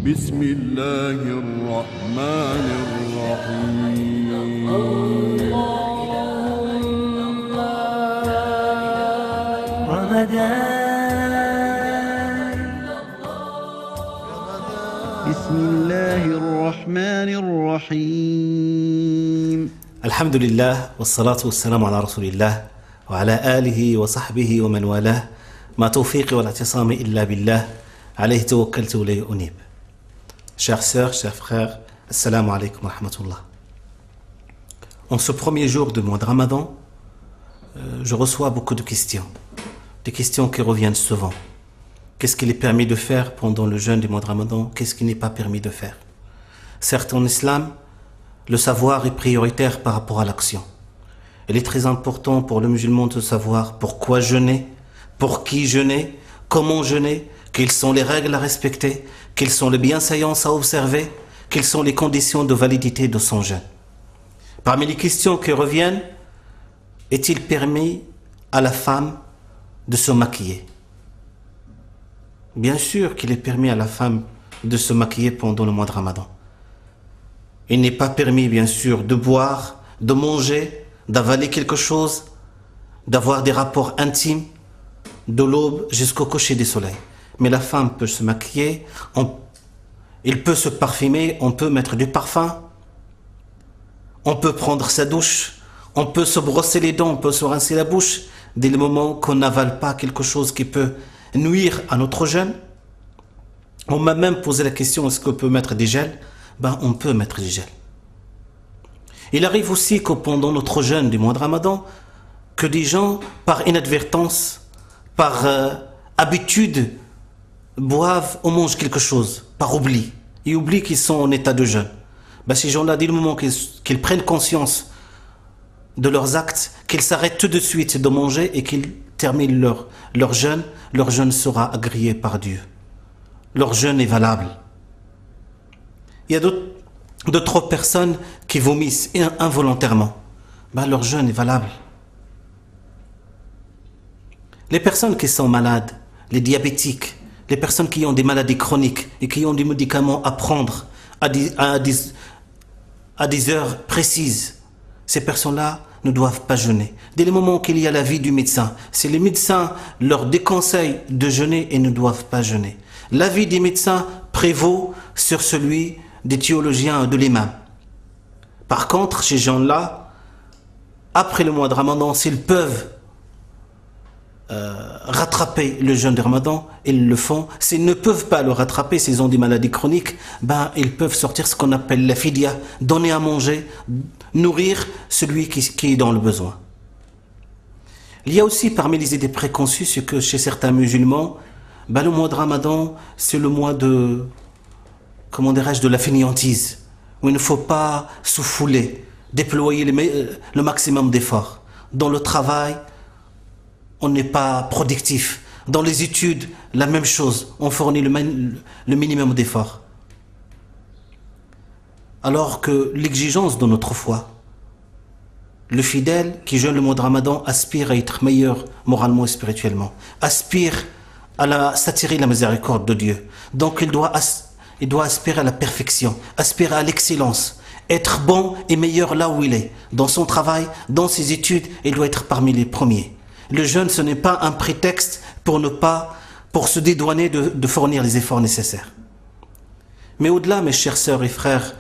بسم الله الرحمن الرحيم رمضان بسم الله الرحمن الرحيم الحمد لله والصلاة والسلام على رسول الله وعلى آله وصحبه ومن والاه ما توفيقي والاعتصام إلا بالله عليه توكلت وإليه أنيب. Chères sœurs, chers frères, assalamu alaikum wa rahmatullah. En ce premier jour du mois de Ramadan, je reçois beaucoup de questions. Des questions qui reviennent souvent. Qu'est-ce qu'il est permis de faire pendant le jeûne du mois de Ramadan? Qu'est-ce qui n'est pas permis de faire? Certes, en islam, le savoir est prioritaire par rapport à l'action. Il est très important pour le musulman de savoir pourquoi jeûner, pour qui jeûner, comment jeûner, quelles sont les règles à respecter, quelles sont les bienséances à observer, quelles sont les conditions de validité de son jeûne. Parmi les questions qui reviennent, est-il permis à la femme de se maquiller? Bien sûr qu'il est permis à la femme de se maquiller pendant le mois de Ramadan. Il n'est pas permis, bien sûr, de boire, de manger, d'avaler quelque chose, d'avoir des rapports intimes de l'aube jusqu'au coucher du soleil. Mais la femme peut se maquiller, il peut se parfumer, on peut mettre du parfum, on peut prendre sa douche, on peut se brosser les dents, on peut se rincer la bouche, dès le moment qu'on n'avale pas quelque chose qui peut nuire à notre jeûne. On m'a même posé la question, est-ce qu'on peut mettre des gels? On peut mettre des gels. Il arrive aussi que pendant notre jeûne du mois de Ramadan, que des gens, par inadvertance, par habitude, boivent ou mangent quelque chose, par oubli. Ils oublient qu'ils sont en état de jeûne. Ces gens-là, dès le moment qu'ils prennent conscience de leurs actes, qu'ils s'arrêtent tout de suite de manger et qu'ils terminent leur jeûne sera agréé par Dieu. Leur jeûne est valable. Il y a d'autres personnes qui vomissent involontairement. Leur jeûne est valable. Les personnes qui sont malades, les diabétiques, les personnes qui ont des maladies chroniques et qui ont des médicaments à prendre à des heures précises, ces personnes-là ne doivent pas jeûner. Dès le moment qu'il y a l'avis du médecin, si les médecins leur déconseillent de jeûner, ils ne doivent pas jeûner. L'avis des médecins prévaut sur celui des théologiens, de l'imam. Par contre, ces gens-là, après le mois de Ramadan, s'ils peuvent rattraper le jeûne de Ramadan, ils le font. S'ils ne peuvent pas le rattraper, s'ils ont des maladies chroniques, ils peuvent sortir ce qu'on appelle la fidya, donner à manger, nourrir celui qui est dans le besoin. Il y a aussi parmi les idées préconçues, ce que chez certains musulmans, le mois de Ramadan, c'est le mois de, de la fainéantise, où il ne faut pas se fouler, déployer le maximum d'efforts. Dans le travail, on n'est pas productif. Dans les études, la même chose. On fournit le minimum d'efforts. Alors que l'exigence de notre foi, le fidèle qui jeûne le mois de Ramadan aspire à être meilleur moralement et spirituellement, aspire à s'attirer la miséricorde de Dieu. Donc il doit aspirer à la perfection, aspirer à l'excellence, être bon et meilleur là où il est. Dans son travail, dans ses études, il doit être parmi les premiers. Le jeûne, ce n'est pas un prétexte pour se dédouaner de fournir les efforts nécessaires. Mais au-delà, mes chères sœurs et frères,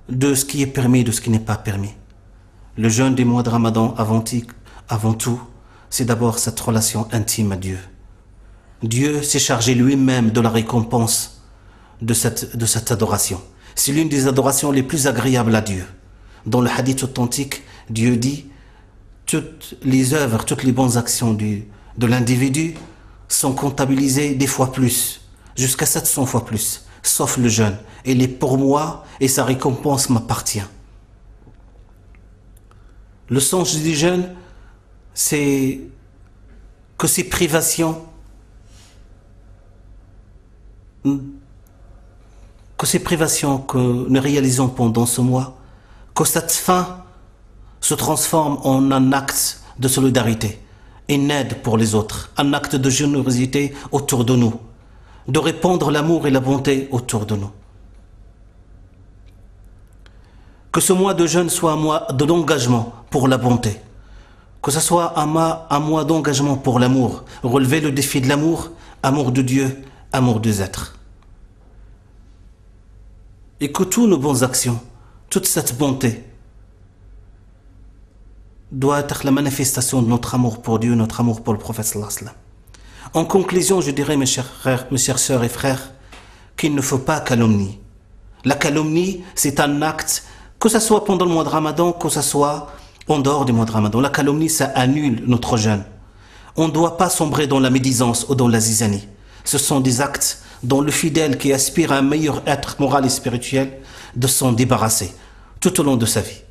de ce qui est permis et de ce qui n'est pas permis, le jeûne des mois de Ramadan, avant tout, c'est d'abord cette relation intime à Dieu. Dieu s'est chargé lui-même de la récompense de cette adoration. C'est l'une des adorations les plus agréables à Dieu. Dans le hadith authentique, Dieu dit: toutes les œuvres, toutes les bonnes actions de l'individu sont comptabilisées des fois plus, jusqu'à 700 fois plus, sauf le jeûne. Il est pour moi et sa récompense m'appartient. Le sens du jeûne, c'est que ces privations, que nous réalisons pendant ce mois, que cette fin se transforme en un acte de solidarité, une aide pour les autres, un acte de générosité autour de nous, de répandre l'amour et la bonté autour de nous. Que ce mois de jeûne soit un mois d'engagement pour la bonté. Que ce soit un mois d'engagement pour l'amour. Relever le défi de l'amour, amour de Dieu, amour des êtres. Et que toutes nos bonnes actions, toute cette bonté, doit être la manifestation de notre amour pour Dieu, notre amour pour le prophète sallallahu alayhi wa sallam. En conclusion, je dirais, mes chers frères, mes chères sœurs et frères, qu'il ne faut pas calomnier. La calomnie, c'est un acte, que ce soit pendant le mois de Ramadan, que ce soit en dehors du mois de Ramadan. La calomnie, ça annule notre jeûne. On ne doit pas sombrer dans la médisance ou dans la zizanie. Ce sont des actes dont le fidèle qui aspire à un meilleur être moral et spirituel de s'en débarrasser tout au long de sa vie.